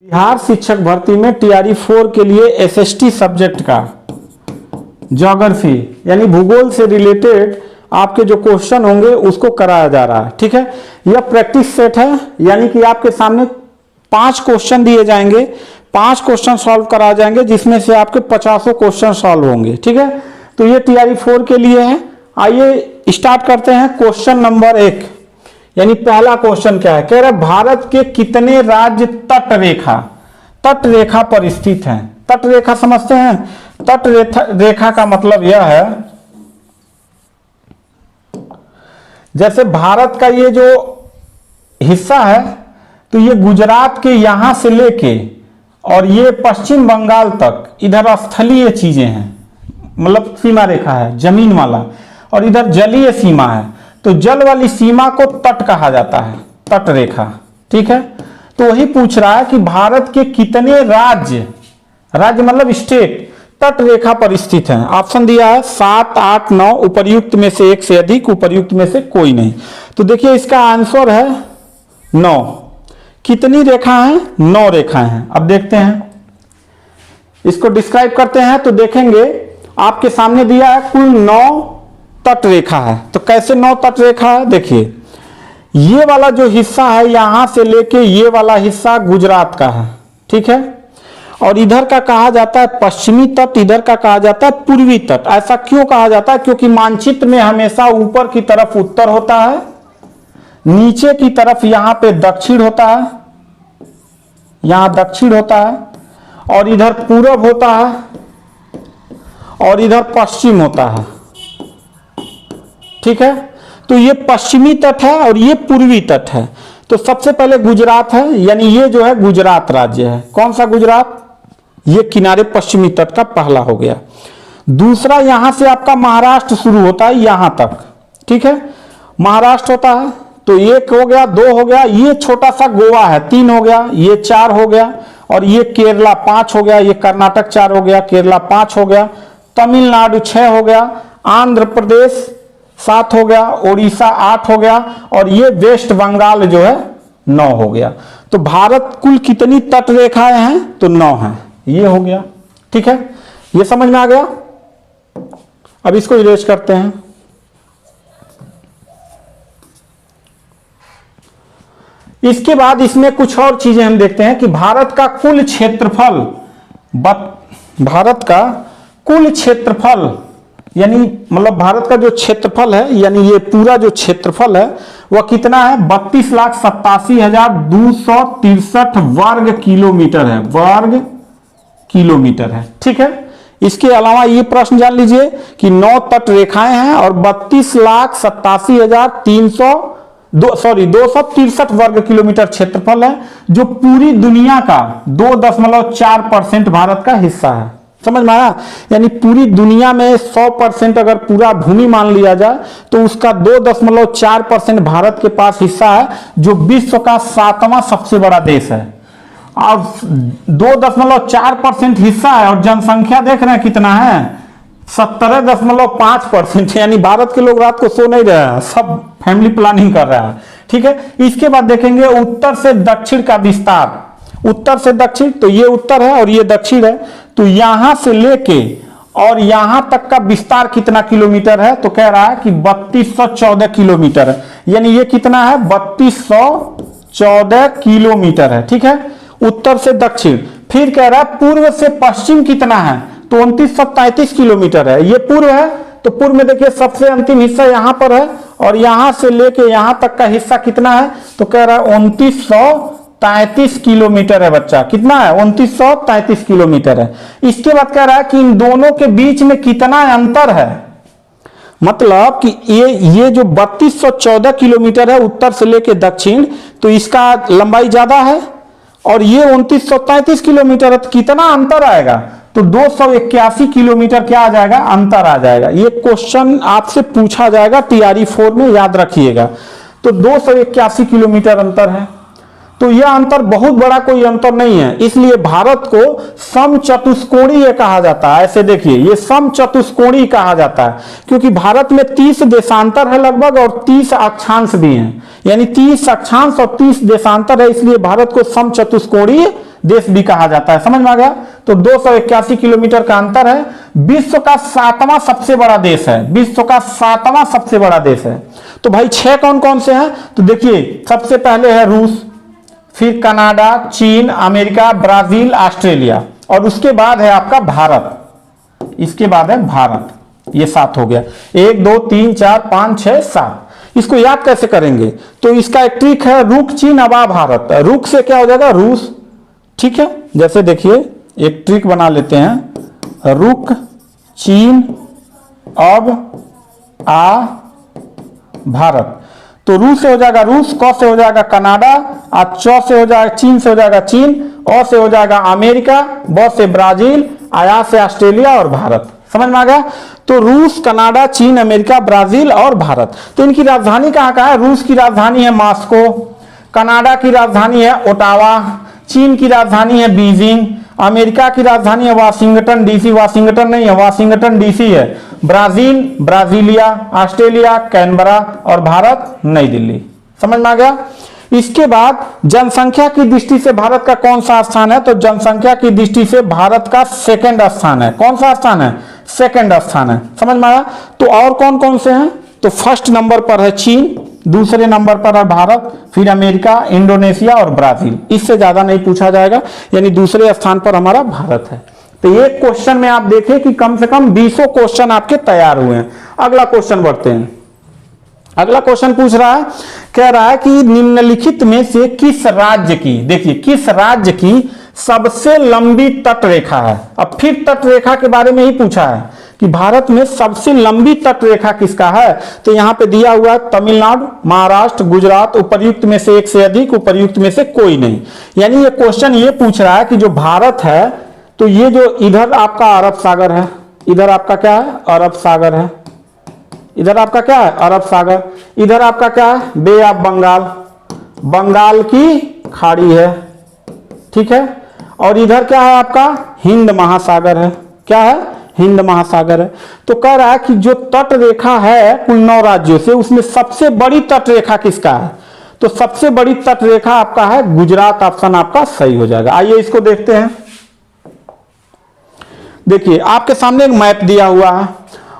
बिहार शिक्षक भर्ती में टीआरई 4 के लिए एसएसटी सब्जेक्ट का ज्योग्राफी यानी भूगोल से रिलेटेड आपके जो क्वेश्चन होंगे उसको कराया जा रहा है। ठीक है, यह प्रैक्टिस सेट है, यानी कि आपके सामने 5 क्वेश्चन दिए जाएंगे, 5 क्वेश्चन सॉल्व कराए जाएंगे, जिसमें से आपके 50 क्वेश्चन सॉल्व होंगे। ठीक है, तो ये टीआरई 4 के लिए है। आइए स्टार्ट करते हैं। क्वेश्चन नंबर 1 यानी पहला क्वेश्चन क्या है, कह रहा है भारत के कितने राज्य तट रेखा पर स्थित हैं। तट रेखा समझते हैं? तट रेखा का मतलब यह है, जैसे भारत का ये जो हिस्सा है तो ये गुजरात के यहां से लेके और ये पश्चिम बंगाल तक इधर स्थलीय चीजें हैं, मतलब सीमा रेखा है जमीन वाला, और इधर जलीय सीमा है। तो जल वाली सीमा को तट कहा जाता है, तट रेखा। ठीक है, तो वही पूछ रहा है कि भारत के कितने राज्य मतलब स्टेट तट रेखा पर स्थित हैं। ऑप्शन दिया है 7, 8, 9, उपर्युक्त में से एक से अधिक, उपर्युक्त में से कोई नहीं। तो देखिए इसका आंसर है 9। कितनी रेखा हैं? 9 रेखाएं हैं। अब देखते हैं, इसको डिस्क्राइब करते हैं। तो देखेंगे आपके सामने दिया है कुल 9 तट रेखा है। तो कैसे 9 तट रेखा है? देखिए ये वाला जो हिस्सा है यहां से लेके ये वाला हिस्सा गुजरात का है। ठीक है, और इधर का कहा जाता है पश्चिमी तट, इधर का कहा जाता है पूर्वी तट। ऐसा क्यों कहा जाता है? क्योंकि मानचित्र में हमेशा ऊपर की तरफ उत्तर होता है, नीचे की तरफ यहां पे दक्षिण होता है, यहां दक्षिण होता है, और इधर पूरब होता है, और इधर पश्चिम होता है। ठीक है, तो ये पश्चिमी तट है और ये पूर्वी तट है। तो सबसे पहले गुजरात है, यानी ये जो है गुजरात राज्य है। कौन सा गुजरात? ये किनारे पश्चिमी तट का पहला हो गया। दूसरा यहां से आपका महाराष्ट्र शुरू होता है यहां तक। ठीक है, महाराष्ट्र होता है। तो 1 हो गया, 2 हो गया, ये छोटा सा गोवा है 3 हो गया, ये 4 हो गया, और ये केरला 5 हो गया, ये कर्नाटक 4 हो गया, केरला 5 हो गया, तमिलनाडु 6 हो गया, आंध्र प्रदेश 7 हो गया, उड़ीसा 8 हो गया, और ये वेस्ट बंगाल जो है 9 हो गया। तो भारत कुल कितनी तट रेखाएं हैं? तो 9 हैं। ये हो गया। ठीक है, ये समझ में आ गया। अब इसको इरेज करते हैं। इसके बाद इसमें कुछ और चीजें हम देखते हैं कि भारत का कुल क्षेत्रफल, भारत का कुल क्षेत्रफल यानी मतलब भारत का जो क्षेत्रफल है, यानी ये पूरा जो क्षेत्रफल है वह कितना है? 32,87,263 वर्ग किलोमीटर है, वर्ग किलोमीटर है। ठीक है, इसके अलावा ये प्रश्न जान लीजिए कि 9 तट रेखाएं हैं और 263,263 वर्ग किलोमीटर क्षेत्रफल है, जो पूरी दुनिया का 2.4% भारत का हिस्सा है। समझ में आया? यानी पूरी दुनिया में 100% अगर पूरा भूमि मान लिया जाए तो उसका 2.4% भारत के पास हिस्सा है, जो विश्व का 7वां सबसे बड़ा देश है। अब 2.4% हिस्सा है और जनसंख्या देख रहे हैं कितना है? 17.5%। यानी भारत के लोग रात को सो नहीं रहे हैं, सब फैमिली प्लानिंग कर रहा है। ठीक है, इसके बाद देखेंगे उत्तर से दक्षिण का विस्तार। उत्तर से दक्षिण, तो ये उत्तर है और ये दक्षिण है, तो यहां से लेके और यहां तक का विस्तार कितना किलोमीटर है? तो कह रहा है कि 3214 किलोमीटर है। यानी ये कितना है? 3214 किलोमीटर है। ठीक है, उत्तर से दक्षिण। फिर कह रहा है पूर्व से पश्चिम कितना है? तो 2933 किलोमीटर है। ये पूर्व है, तो पूर्व में देखिए सबसे अंतिम हिस्सा यहां पर है, और यहां से लेके यहां तक का हिस्सा कितना है? तो कह रहा है 2933 किलोमीटर है बच्चा। कितना है? 2933 किलोमीटर है। इसके बाद कह रहा है कि इन दोनों के बीच में कितना अंतर है, मतलब कि ये जो 3214 किलोमीटर है उत्तर से लेके दक्षिण, तो इसका लंबाई ज्यादा है, और ये 2933 किलोमीटर है, तो कितना अंतर आएगा? तो 281 किलोमीटर क्या आ जाएगा? अंतर आ जाएगा। ये क्वेश्चन आपसे पूछा जाएगा टीआरई 4 में, याद रखिएगा। तो 281 किलोमीटर अंतर है। तो यह अंतर बहुत बड़ा कोई अंतर नहीं है, इसलिए भारत को समचतुष्कोणीय कहा जाता है। ऐसे देखिए, ये समचतुष्कोणीय कहा जाता है क्योंकि भारत में 30 देशांतर है लगभग, और 30 अक्षांश भी हैं, यानी 30 अक्षांश और 30 देशांतर है, इसलिए भारत को समचतुष्कोणीय देश भी कहा जाता है। समझ में आ गया? तो 281 किलोमीटर का अंतर है। विश्व का 7वां सबसे बड़ा देश है, विश्व का 7वां सबसे बड़ा देश है। तो भाई 6 कौन कौन से हैं? तो देखिए, सबसे पहले है रूस, फिर कनाडा, चीन, अमेरिका, ब्राजील, ऑस्ट्रेलिया, और उसके बाद है आपका भारत। इसके बाद है भारत। ये 7 हो गया। 1 2 3 4 5 6 7। इसको याद कैसे करेंगे? तो इसका एक ट्रिक है, रुक चीन अब आ भारत। रुक से क्या हो जाएगा? रूस। ठीक है, जैसे देखिए एक ट्रिक बना लेते हैं, रुक चीन अब आ भारत। तो रूस से हो जाएगा रूस, क से हो जाएगा कनाडा, च से हो जाएगा चीन, से हो जाएगा चीन, अ से हो जाएगा अमेरिका, ब से ब्राजील, आया से ऑस्ट्रेलिया और भारत। समझ में आ गया? तो रूस, कनाडा, चीन, अमेरिका, ब्राजील और भारत। तो इनकी राजधानी कहाँ का है? रूस की राजधानी है मॉस्को, कनाडा की राजधानी है ओटावा, चीन की राजधानी है बीजिंग, अमेरिका की राजधानी है वाशिंगटन डीसी, वाशिंगटन नहीं है, वाशिंगटन डीसी है, ब्राजील ब्राजीलिया, ऑस्ट्रेलिया कैनबरा और भारत नई दिल्ली। समझ में आ गया? इसके बाद जनसंख्या की दृष्टि से भारत का कौन सा स्थान है? तो जनसंख्या की दृष्टि से भारत का 2nd स्थान है। कौन सा स्थान है? 2nd स्थान है। समझ में आया? तो और कौन कौन से हैं? तो 1st नंबर पर है चीन, दूसरे नंबर पर है भारत, फिर अमेरिका, इंडोनेशिया और ब्राजील। इससे ज्यादा नहीं पूछा जाएगा, यानी दूसरे स्थान पर हमारा भारत है। तो ये क्वेश्चन में आप देखें कि कम से कम 20 क्वेश्चन आपके तैयार हुए हैं। अगला क्वेश्चन बढ़ते हैं। अगला क्वेश्चन पूछ रहा है, कह रहा है कि निम्नलिखित में से किस राज्य की, देखिए किस राज्य की सबसे लंबी तट रेखा है। अब फिर तट रेखा के बारे में ही पूछा है कि भारत में सबसे लंबी तट रेखा किसका है। तो यहां पे दिया हुआ है तमिलनाडु, महाराष्ट्र, गुजरात, उपर्युक्त में से एक से अधिक, उपर्युक्त में से कोई नहीं। यानी ये क्वेश्चन ये पूछ रहा है कि जो भारत है, तो ये जो इधर आपका अरब सागर है, इधर आपका क्या है? अरब सागर है, इधर आपका क्या है? अरब सागर, इधर आपका क्या है? बे ऑफ बंगाल, बंगाल की खाड़ी है। ठीक है, और इधर क्या है आपका? हिंद महासागर है। क्या है? हिंद महासागर है। तो कह रहा है कि जो तट रेखा है कुल 9 राज्यों से, उसमें सबसे बड़ी तट रेखा किसका है? तो सबसे बड़ी तट रेखा आपका है गुजरात। ऑप्शन आपका सही हो जाएगा। आइए इसको देखते हैं। देखिए आपके सामने एक मैप दिया हुआ है,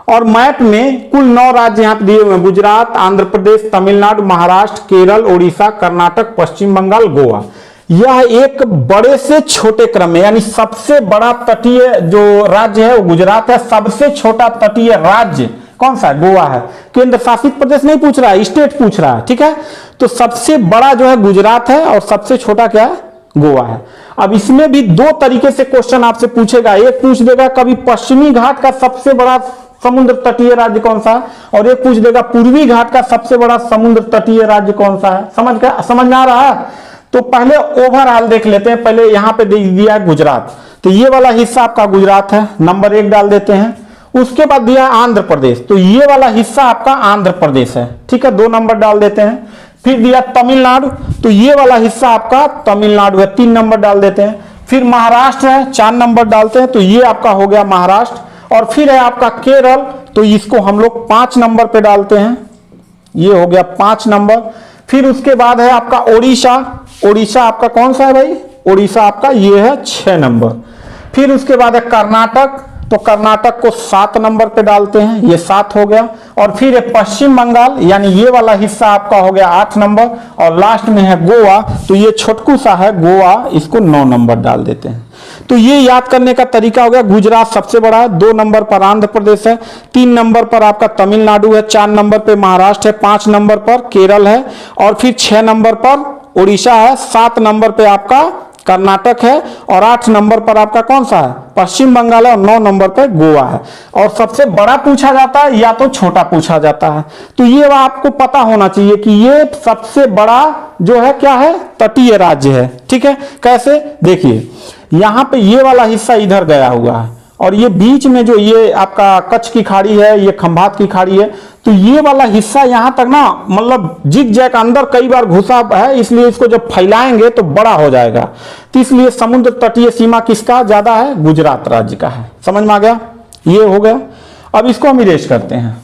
और मैप में कुल 9 राज्य यहां पे दिए हुए हैं, गुजरात, आंध्र प्रदेश, तमिलनाडु, महाराष्ट्र, केरल, उड़ीसा, कर्नाटक, पश्चिम बंगाल, गोवा। यह एक बड़े से छोटे क्रम में, यानी सबसे बड़ा तटीय जो राज्य है वो गुजरात है, सबसे छोटा तटीय राज्य कौन सा है? गोवा है। केंद्र शासित प्रदेश नहीं पूछ रहा है, स्टेट पूछ रहा है। ठीक है, तो सबसे बड़ा जो है गुजरात है और सबसे छोटा क्या है? गोवा है। अब इसमें भी 2 तरीके से क्वेश्चन आपसे पूछेगा। एक पूछ देगा कभी पश्चिमी घाट का सबसे बड़ा समुद्र तटीय राज्य कौन सा है, और एक पूछ देगा पूर्वी घाट का सबसे बड़ा समुद्र तटीय राज्य कौन सा है। समझ में आ रहा है? तो पहले ओवरऑल देख लेते हैं। पहले यहां पे दे दिया है गुजरात, तो ये वाला हिस्सा आपका गुजरात है, नंबर 1 डाल देते हैं। उसके बाद दिया आंध्र प्रदेश, तो ये वाला हिस्सा आपका आंध्र प्रदेश है। ठीक है, 2 नंबर डाल देते हैं। फिर दिया तमिलनाडु, तो ये वाला हिस्सा आपका तमिलनाडु है, 3 नंबर डाल देते हैं। फिर महाराष्ट्र है, 4 नंबर डालते हैं, तो ये आपका हो गया महाराष्ट्र। और फिर है आपका केरल, तो इसको हम लोग 5 नंबर पे डालते हैं, ये हो गया 5 नंबर। फिर उसके बाद है आपका ओडिशा, ओडिशा आपका कौन सा है भाई? ओडिशा आपका ये है 6 नंबर। फिर उसके बाद है कर्नाटक, तो कर्नाटक को 7 नंबर पे डालते हैं, ये 7 हो गया। और फिर है पश्चिम बंगाल, यानी ये वाला हिस्सा आपका हो गया 8 नंबर। और लास्ट में है गोवा, तो ये छोटकू सा है गोवा, इसको 9 नंबर डाल देते हैं। तो ये याद करने का तरीका हो गया। गुजरात सबसे बड़ा है, 2 नंबर पर आंध्र प्रदेश है, 3 नंबर पर आपका तमिलनाडु है, 4 नंबर पे महाराष्ट्र है, 5 नंबर पर केरल है, और फिर 6 नंबर पर उड़ीसा है, 7 नंबर पे आपका कर्नाटक है, और 8 नंबर पर आपका कौन सा है? पश्चिम बंगाल है, और 9 नंबर पर गोवा है। और सबसे बड़ा पूछा जाता है या तो छोटा पूछा जाता है, तो ये आपको पता होना चाहिए कि ये सबसे बड़ा जो है क्या है? तटीय राज्य है। ठीक है, कैसे? देखिए यहां पे ये वाला हिस्सा इधर गया हुआ है, और ये बीच में जो ये आपका कच्छ की खाड़ी है, ये खंभात की खाड़ी है, तो ये वाला हिस्सा यहां तक ना मतलब जिग जैक अंदर कई बार घुसा है, इसलिए इसको जब फैलाएंगे तो बड़ा हो जाएगा। तो इसलिए समुद्र तटीय सीमा किसका ज्यादा है? गुजरात राज्य का है। समझ में आ गया? ये हो गया। अब इसको हम इरेज करते हैं।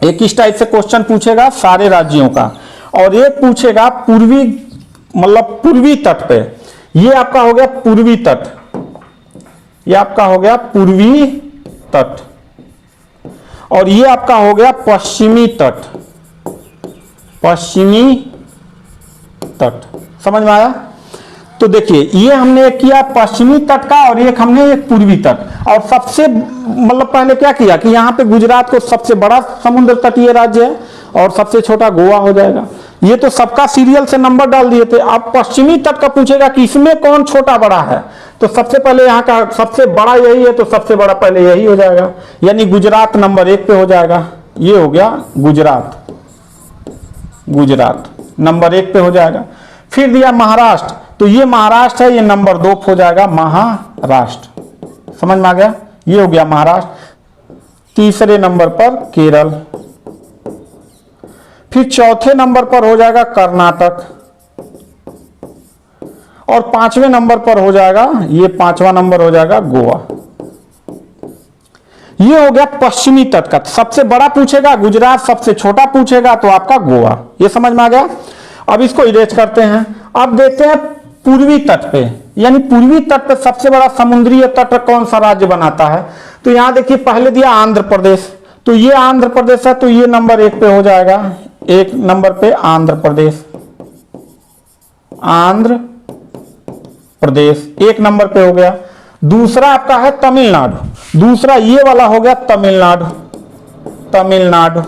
एक इस टाइप से क्वेश्चन पूछेगा सारे राज्यों का, और एक पूछेगा पूर्वी मतलब पूर्वी तट पे, ये आपका हो गया पूर्वी तट, ये आपका हो गया पूर्वी तट, और ये आपका हो गया पश्चिमी तट, पश्चिमी तट। समझ में आया? तो देखिए ये हमने एक किया पश्चिमी तट का और एक हमने एक पूर्वी तट, और सबसे मतलब पहले क्या किया कि यहाँ पे गुजरात को सबसे बड़ा समुद्र तटीय राज्य है और सबसे छोटा गोवा हो जाएगा। ये तो सबका सीरियल से नंबर डाल दिए थे। अब पश्चिमी तट का पूछेगा कि इसमें कौन छोटा बड़ा है, तो सबसे पहले यहाँ का सबसे बड़ा यही है, तो सबसे बड़ा पहले यही हो जाएगा, यानी गुजरात नंबर 1 पे हो जाएगा। ये हो गया गुजरात, गुजरात नंबर 1 पे हो जाएगा। फिर दिया महाराष्ट्र, तो ये महाराष्ट्र है, ये नंबर 2 हो जाएगा महाराष्ट्र। समझ में आ गया? ये हो गया महाराष्ट्र। तीसरे नंबर पर केरल, फिर चौथे नंबर पर हो जाएगा कर्नाटक, और 5वें नंबर पर हो जाएगा, ये 5वां नंबर हो जाएगा गोवा। ये हो गया पश्चिमी तट का। सबसे बड़ा पूछेगा गुजरात, सबसे छोटा पूछेगा तो आपका गोवा। ये समझ में आ गया? अब इसको इरेज करते हैं। अब देखते हैं पूर्वी तट पे, यानी पूर्वी तट पे सबसे बड़ा समुद्रीय तट कौन सा राज्य बनाता है। तो यहां देखिए पहले दिया आंध्र प्रदेश, तो ये आंध्र प्रदेश है, तो ये नंबर 1 पे हो जाएगा। 1 नंबर पे आंध्र प्रदेश, आंध्र प्रदेश 1 नंबर पे हो गया। दूसरा आपका है तमिलनाडु, दूसरा ये वाला हो गया तमिलनाडु, तमिलनाडु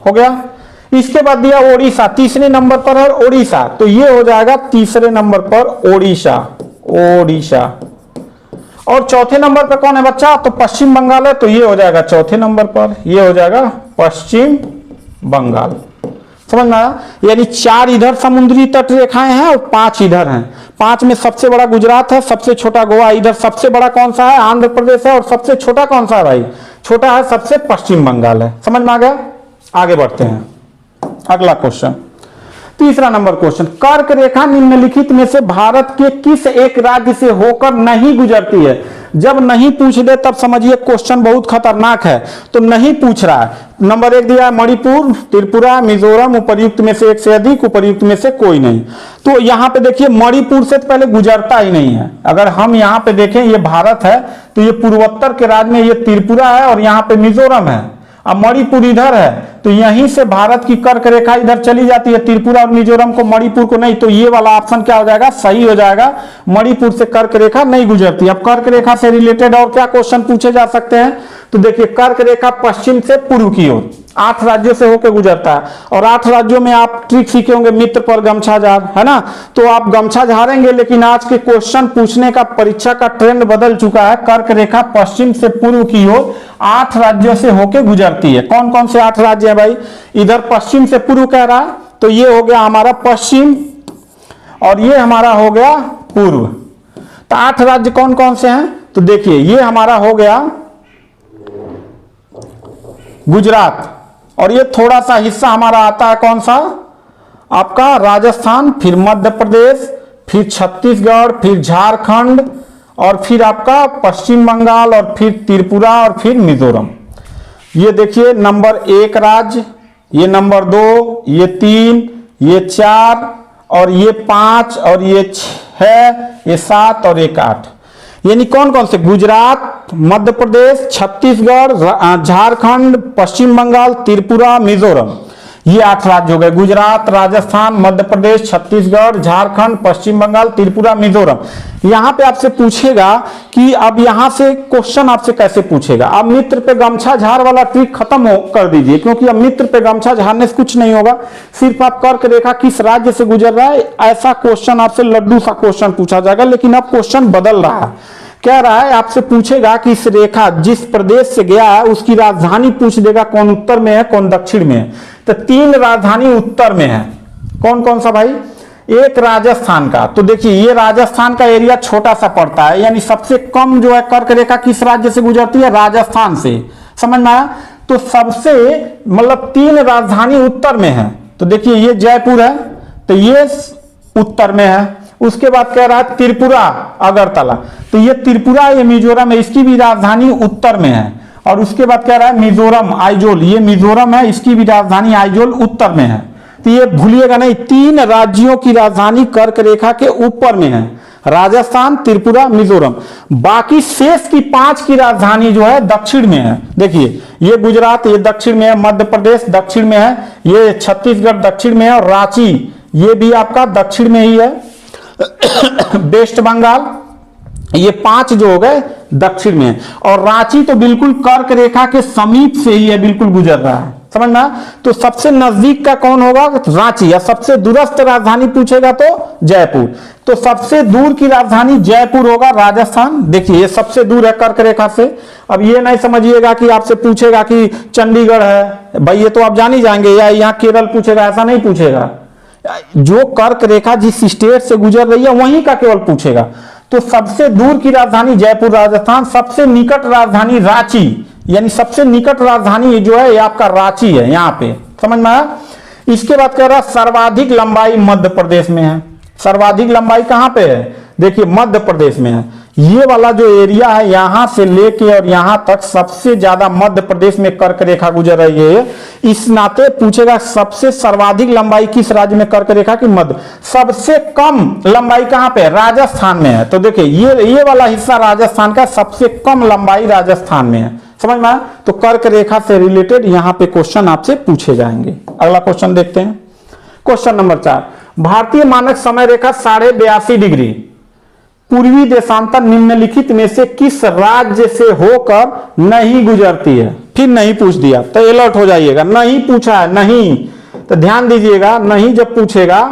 हो गया। इसके बाद दिया ओडिशा, तीसरे नंबर पर है ओडिशा, तो ये हो जाएगा तीसरे नंबर पर ओडिशा, ओडिशा। और चौथे नंबर पर कौन है बच्चा, तो पश्चिम बंगाल है, तो ये हो जाएगा चौथे नंबर पर, ये हो जाएगा पश्चिम बंगाल। समझ में आया? यानी 4 इधर समुद्री तट रेखाएं हैं और 5 इधर हैं। 5 में सबसे बड़ा गुजरात है, सबसे छोटा गोवा, इधर सबसे बड़ा कौन सा है आंध्र प्रदेश है, और सबसे छोटा कौन सा है भाई, छोटा है सबसे पश्चिम बंगाल है। समझ में आ गया? आगे बढ़ते हैं, अगला क्वेश्चन, तीसरा नंबर क्वेश्चन। कर्क रेखा निम्नलिखित में से भारत के किस एक राज्य से होकर नहीं गुजरती है। जब नहीं पूछ दे तब समझिए क्वेश्चन बहुत खतरनाक है। तो नहीं पूछ रहा है। नंबर 1 दिया है मणिपुर, त्रिपुरा, मिजोरम, उपर्युक्त में से एक से अधिक, उपर्युक्त में से कोई नहीं। तो यहां पे देखिए मणिपुर से तो पहले गुजरता ही नहीं है। अगर हम यहां पे देखें ये भारत है, तो ये पूर्वोत्तर के राज्य में ये त्रिपुरा है और यहाँ पे मिजोरम है। अब मणिपुर इधर है, तो यहीं से भारत की कर्क रेखा इधर चली जाती है, त्रिपुरा और मिजोरम को, मणिपुर को नहीं। तो ये वाला ऑप्शन क्या हो जाएगा, सही हो जाएगा। मणिपुर से कर्क रेखा नहीं गुजरती। अब कर्क रेखा से रिलेटेड और क्या क्वेश्चन पूछे जा सकते हैं, तो देखिए कर्क रेखा पश्चिम से पूर्व की ओर 8 राज्यों से होकर गुजरता है, और 8 राज्यों में आप ट्रिक सीखे होंगे, मित्र पर गमछा झाड़, है ना। तो आप गमछा झाड़ेंगे, लेकिन आज के क्वेश्चन पूछने का परीक्षा का ट्रेंड बदल चुका है। कर्क रेखा पश्चिम से पूर्व की ओर 8 राज्यों से होकर गुजरती है। कौन कौन से 8 राज्य है भाई, इधर पश्चिम से पूर्व कह रहा है, तो ये हो गया हमारा पश्चिम, और ये हमारा हो गया पूर्व। तो 8 राज्य कौन कौन से हैं, तो देखिए ये हमारा हो गया गुजरात, और ये थोड़ा सा हिस्सा हमारा आता है कौन सा, आपका राजस्थान, फिर मध्य प्रदेश, फिर छत्तीसगढ़, फिर झारखंड, और फिर आपका पश्चिम बंगाल, और फिर त्रिपुरा, और फिर मिजोरम। ये देखिए नंबर 1 राज्य, ये नंबर 2, ये 3, ये 4, और ये 5, और ये 6, ये 7, और एक 8। यानी कौन कौन से, गुजरात, मध्य प्रदेश, छत्तीसगढ़, झारखंड, पश्चिम बंगाल, त्रिपुरा, मिजोरम, ये 8 राज्य हो गए। गुजरात, राजस्थान, मध्य प्रदेश, छत्तीसगढ़, झारखंड, पश्चिम बंगाल, त्रिपुरा, मिजोरम। यहां पे आपसे पूछेगा कि अब यहां से क्वेश्चन आपसे कैसे पूछेगा। अब मित्र पे गमछा झाड़ वाला ट्रिक खत्म कर दीजिए, क्योंकि अब मित्र पे गमछा झाड़ने से कुछ नहीं होगा। सिर्फ आप कर्क रेखा किस राज्य से गुजर रहा है, ऐसा क्वेश्चन आपसे लड्डू सा क्वेश्चन पूछा जाएगा। लेकिन अब क्वेश्चन बदल रहा है, कह रहा है आपसे पूछेगा कि इस रेखा जिस प्रदेश से गया है उसकी राजधानी पूछ देगा, कौन उत्तर में है कौन दक्षिण में है। तो 3 राजधानी उत्तर में है। कौन कौन सा भाई, एक राजस्थान का, तो देखिए ये राजस्थान का एरिया छोटा सा पड़ता है, यानी सबसे कम जो है कर्क रेखा किस राज्य से गुजरती है, राजस्थान से। समझ में आया? तो सबसे मतलब 3 राजधानी उत्तर में है। तो देखिए ये जयपुर है, तो ये उत्तर में है। उसके बाद कह रहा है त्रिपुरा, अगरतला, तो ये त्रिपुरा, ये मिजोरम है, इसकी भी राजधानी उत्तर में है। और उसके बाद कह रहा है मिजोरम, आइजोल, ये मिजोरम है, इसकी भी राजधानी आइजोल उत्तर में है। तो ये भूलिएगा नहीं, 3 राज्यों की राजधानी कर्क रेखा के ऊपर में है, राजस्थान, त्रिपुरा, मिजोरम। बाकी शेष की 5 की राजधानी जो है दक्षिण में है। देखिए ये गुजरात ये दक्षिण में है, मध्य प्रदेश दक्षिण में है, ये छत्तीसगढ़ दक्षिण में है, और रांची ये भी आपका दक्षिण में ही है, वेस्ट बंगाल, ये 5 जो हो गए दक्षिण में है। और रांची तो बिल्कुल कर्क रेखा के समीप से ही है, बिल्कुल गुजर रहा है, समझ में। तो सबसे नजदीक का कौन होगा? रांची। या सबसे दूरस्थ राजधानी पूछेगा तो जयपुर। तो सबसे दूर की राजधानी जयपुर होगा, राजस्थान। देखिए ये सबसे दूर है कर्क रेखा से। अब ये नहीं समझिएगा कि आपसे पूछेगा कि चंडीगढ़ है, भाई ये तो आप जान ही जाएंगे, या यहाँ केरल पूछेगा, ऐसा नहीं पूछेगा। जो कर्क रेखा जिस स्टेट से गुजर रही है वहीं का केवल पूछेगा। तो सबसे दूर की राजधानी जयपुर राजस्थान, सबसे निकट राजधानी रांची, यानी सबसे निकट राजधानी जो है ये आपका रांची है, यहां पे, समझ में आया। इसके बाद कह रहा सर्वाधिक लंबाई मध्य प्रदेश में है। सर्वाधिक लंबाई कहां पे है? देखिए मध्य प्रदेश में है। ये वाला जो एरिया है यहां से लेके और यहां तक सबसे ज्यादा मध्य प्रदेश में कर्क रेखा गुजर रही है। इस नाते पूछेगा सबसे सर्वाधिक लंबाई किस राज्य में कर्क रेखा की? मध्य। सबसे कम लंबाई कहां पे है? राजस्थान में है। तो देखिए ये वाला हिस्सा राजस्थान का, सबसे कम लंबाई राजस्थान में है, समझ में आया। तो कर्क रेखा से रिलेटेड यहां पे क्वेश्चन आपसे पूछे जाएंगे। अगला क्वेश्चन देखते हैं, क्वेश्चन नंबर 4। भारतीय मानक समय रेखा 82.5 डिग्री पूर्वी देशांतर निम्नलिखित में से किस राज्य से होकर नहीं गुजरती है? फिर नहीं पूछ दिया तो अलर्ट हो जाइएगा, नहीं पूछा है, नहीं। तो ध्यान दीजिएगा, नहीं जब पूछेगा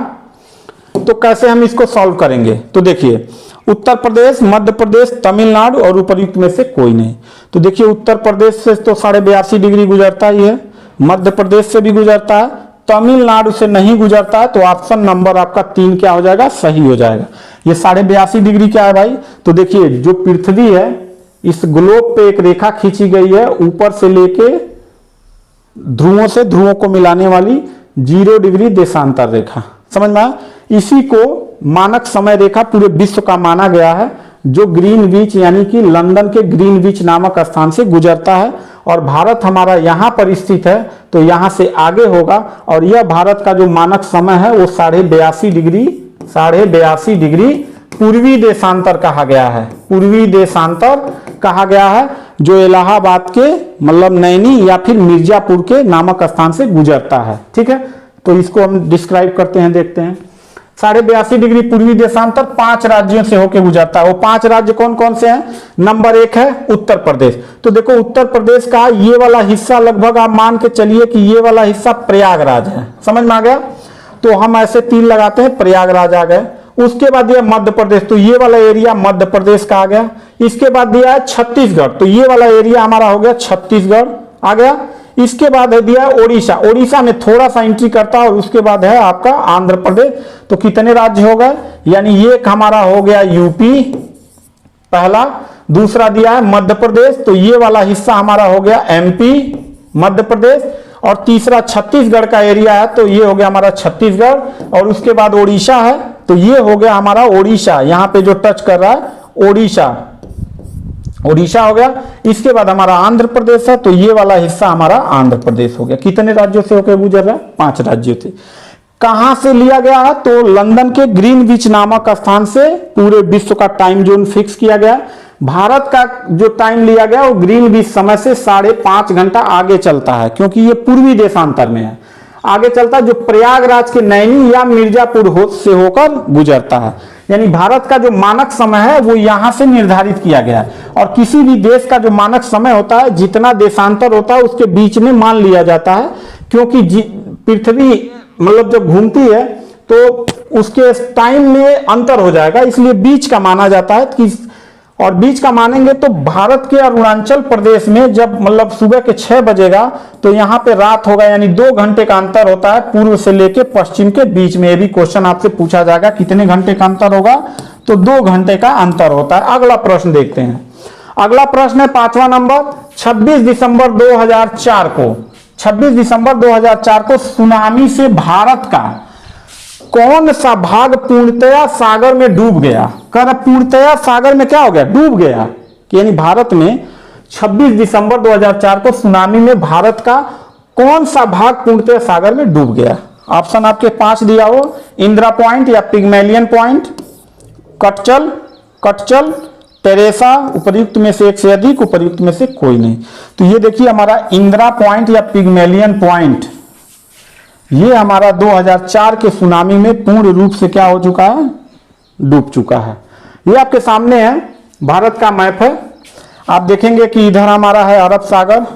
तो कैसे हम इसको सॉल्व करेंगे। तो देखिए उत्तर प्रदेश, मध्य प्रदेश, तमिलनाडु और उपर्युक्त में से कोई नहीं। तो देखिए उत्तर प्रदेश से तो 82.5 डिग्री गुजरता ही है, मध्य प्रदेश से भी गुजरता है, तमिलनाडु से नहीं गुजरता है। तो ऑप्शन नंबर आपका 3 क्या हो जाएगा? सही हो जाएगा। ये 82.5 डिग्री क्या है भाई? तो देखिए जो पृथ्वी है इस ग्लोब पे एक रेखा खींची गई है, ऊपर से लेके ध्रुवों से ध्रुवों को मिलाने वाली 0 डिग्री देशांतर रेखा, समझ में आया। इसी को मानक समय रेखा पूरे विश्व का माना गया है, जो ग्रीनविच यानी कि लंदन के ग्रीनविच नामक स्थान से गुजरता है। और भारत हमारा यहां पर स्थित है तो यहां से आगे होगा। और यह भारत का जो मानक समय है वो 82.5 डिग्री पूर्वी देशांतर कहा गया है, पूर्वी देशांतर कहा गया है, जो इलाहाबाद के मतलब नैनी या फिर मिर्जापुर के नामक स्थान से गुजरता है। ठीक है, तो इसको हम डिस्क्राइब करते हैं, देखते हैं। 82.5 डिग्री पूर्वी देशांतर 5 राज्यों से होकर गुजरता है। वो 5 राज्य कौन कौन से हैं? नंबर 1 है उत्तर प्रदेश। तो देखो उत्तर प्रदेश का ये वाला हिस्सा लगभग आप मान के चलिए कि ये वाला हिस्सा प्रयागराज है, समझ में आ गया। तो हम ऐसे 3 लगाते हैं, प्रयागराज आ गए। उसके बाद दिया मध्य प्रदेश, तो ये वाला एरिया मध्य प्रदेश का आ गया। इसके बाद दिया है छत्तीसगढ़, तो ये वाला एरिया हमारा हो गया छत्तीसगढ़ आ गया। इसके बाद है दिया ओडिशा, ओडिशा में थोड़ा सा एंट्री करता है। और उसके बाद है आपका आंध्र प्रदेश। तो कितने राज्य हो गए? यानी ये हमारा हो गया यूपी पहला, दूसरा दिया है मध्य प्रदेश, तो ये वाला हिस्सा हमारा हो गया एमपी मध्य प्रदेश। और तीसरा छत्तीसगढ़ का एरिया है, तो ये हो गया हमारा छत्तीसगढ़। और उसके बाद ओडिशा है, तो ये हो गया हमारा ओडिशा, यहां पे जो टच कर रहा है ओडिशा, ओडिशा हो गया। इसके बाद हमारा आंध्र प्रदेश है, तो ये वाला हिस्सा हमारा आंध्र प्रदेश हो गया। कितने राज्यों से होकर गुजर रहा है? 5 राज्यों से। कहां से लिया गया है? तो लंदन के ग्रीनविच नामक स्थान से पूरे विश्व का टाइम जोन फिक्स किया गया। भारत का जो टाइम लिया गया वो ग्रीनविच समय से 5.5 घंटा आगे चलता है, क्योंकि ये पूर्वी देशांतर में है, आगे चलता है, जो प्रयागराज के नैनी या मिर्जापुर से होकर गुजरता है। यानी भारत का जो मानक समय है वो यहां से निर्धारित किया गया है। और किसी भी देश का जो मानक समय होता है, जितना देशांतर होता है उसके बीच में मान लिया जाता है, क्योंकि पृथ्वी मतलब जब घूमती है तो उसके टाइम में अंतर हो जाएगा, इसलिए बीच का माना जाता है कि, और बीच का मानेंगे तो भारत के अरुणाचल प्रदेश में जब मतलब सुबह के 6 बजेगा तो यहाँ पे रात होगा, यानी 2 घंटे का अंतर होता है पूर्व से लेके पश्चिम के बीच में। ये भी क्वेश्चन आपसे पूछा जाएगा, कितने घंटे का अंतर होगा? तो 2 घंटे का अंतर होता है। अगला प्रश्न देखते हैं। अगला प्रश्न है 5वां नंबर। 26 दिसंबर 2004 को 26 दिसंबर 2004 को सुनामी से भारत का कौन सा भाग पूर्णतया सागर में डूब गया? कर पूर्णतया सागर में क्या हो गया? डूब गया। यानी भारत में 26 दिसंबर 2004 को सुनामी में भारत का कौन सा भाग पूर्णतया सागर में डूब गया? ऑप्शन आपके 5 दिया हो, इंदिरा पॉइंट या पिग्मेलियन पॉइंट, कटचल, टेरेसा, उपर्युक्त में से एक से अधिक, उपर्युक्त में से कोई नहीं। तो ये देखिए हमारा इंदिरा पॉइंट या पिग्मेलियन पॉइंट, ये हमारा 2004 के सुनामी में पूर्ण रूप से क्या हो चुका है, डूब चुका है। ये आपके सामने है, भारत का मैप है। आप देखेंगे कि इधर हमारा है अरब सागर,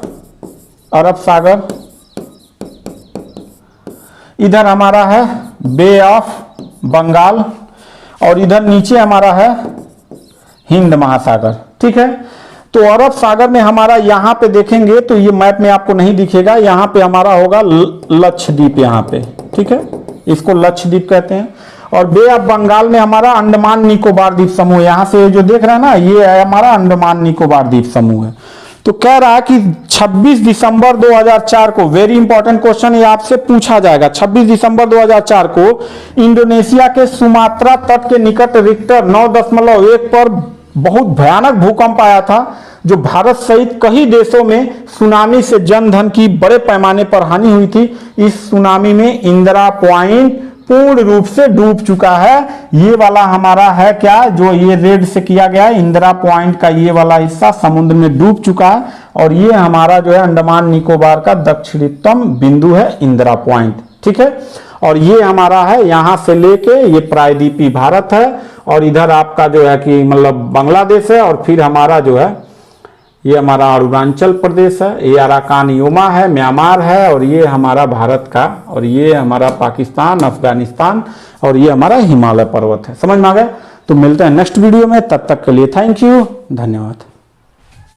इधर हमारा है बे ऑफ बंगाल, और इधर नीचे हमारा है हिंद महासागर। ठीक है, तो अरब सागर में हमारा यहां पे देखेंगे तो ये मैप में आपको नहीं दिखेगा, यहां पे हमारा होगा लक्षद्वीप, यहां पे। ठीक है, इसको लक्षद्वीप कहते हैं। और बे ऑफ बंगाल में हमारा अंडमान निकोबार द्वीप समूह, यहां से जो देख रहे हैं ना, ये है हमारा अंडमान निकोबार द्वीप समूह है। तो कह रहा है कि 26 दिसंबर 2004 को, वेरी इंपॉर्टेंट क्वेश्चन ये आपसे पूछा जाएगा, 26 दिसंबर 2004 को इंडोनेशिया के सुमात्रा तट के निकट रिक्टर 9.1 पर बहुत भयानक भूकंप आया था, जो भारत सहित कई देशों में सुनामी से जनधन की बड़े पैमाने पर हानि हुई थी। इस सुनामी में इंदिरा पॉइंट पूर्ण रूप से डूब चुका है। ये वाला हमारा है क्या, जो ये रेड से किया गया है, इंदिरा पॉइंट का ये वाला हिस्सा समुद्र में डूब चुका है। और ये हमारा जो है अंडमान निकोबार का दक्षिणतम बिंदु है इंदिरा पॉइंट। ठीक है, और ये हमारा है यहां से लेके ये प्रायद्वीपीय भारत है, और इधर आपका जो है कि मतलब बांग्लादेश है, और फिर हमारा जो है ये हमारा अरुणाचल प्रदेश है, ये अराकान योमा है, म्यांमार है, और ये हमारा भारत का, और ये हमारा पाकिस्तान, अफगानिस्तान, और ये हमारा हिमालय पर्वत है। समझ में आ गया? तो मिलते हैं नेक्स्ट वीडियो में, तब तक के लिए थैंक यू, धन्यवाद।